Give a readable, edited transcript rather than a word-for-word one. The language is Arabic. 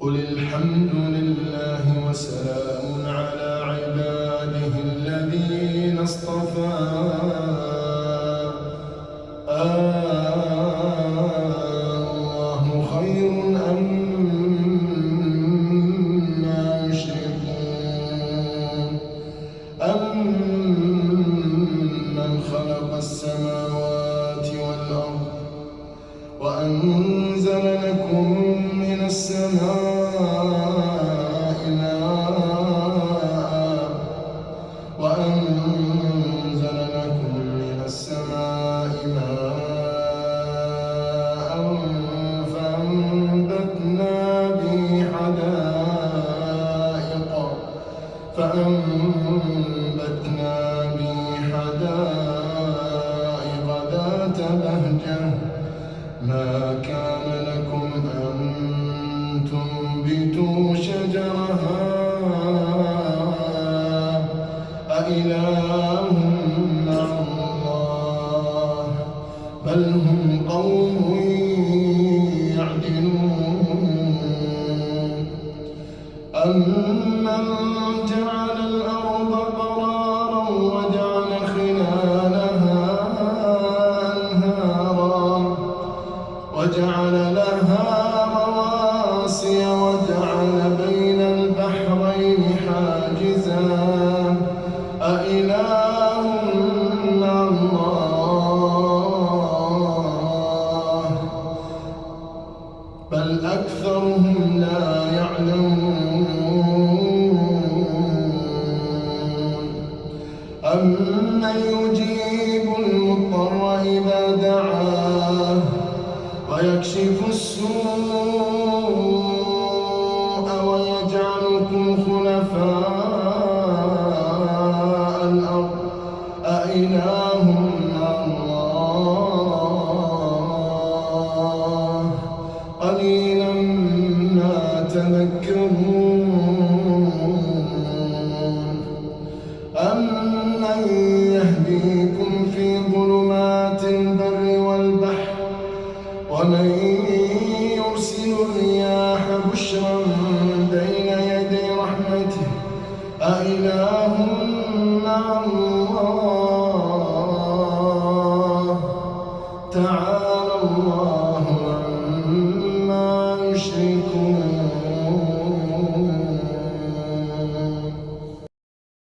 قل الحمد لله وسلام على عباده الذين اصطفى الله خير أما يشركون أمن خلق السماوات والأرض وأنزل لكم من السماء ماء فأنبتنا به حدائق ذات بهجة ما كان لكم أن تنبتوا شجرها أإله مع الله بل هم قوم يعدلون أمن جعل الأرض قرارا وجعل خلالها أنهارا وجعل لها رواسي وجعل بين البحرين حاجزا أإله مع الله بل أكثرهم لا يعلمون أمن يجيب المضطر إذا دعاه ويكشف السوء ويجعلكم خلفاء الأرض أإله مع الله قليلا ما تذكرون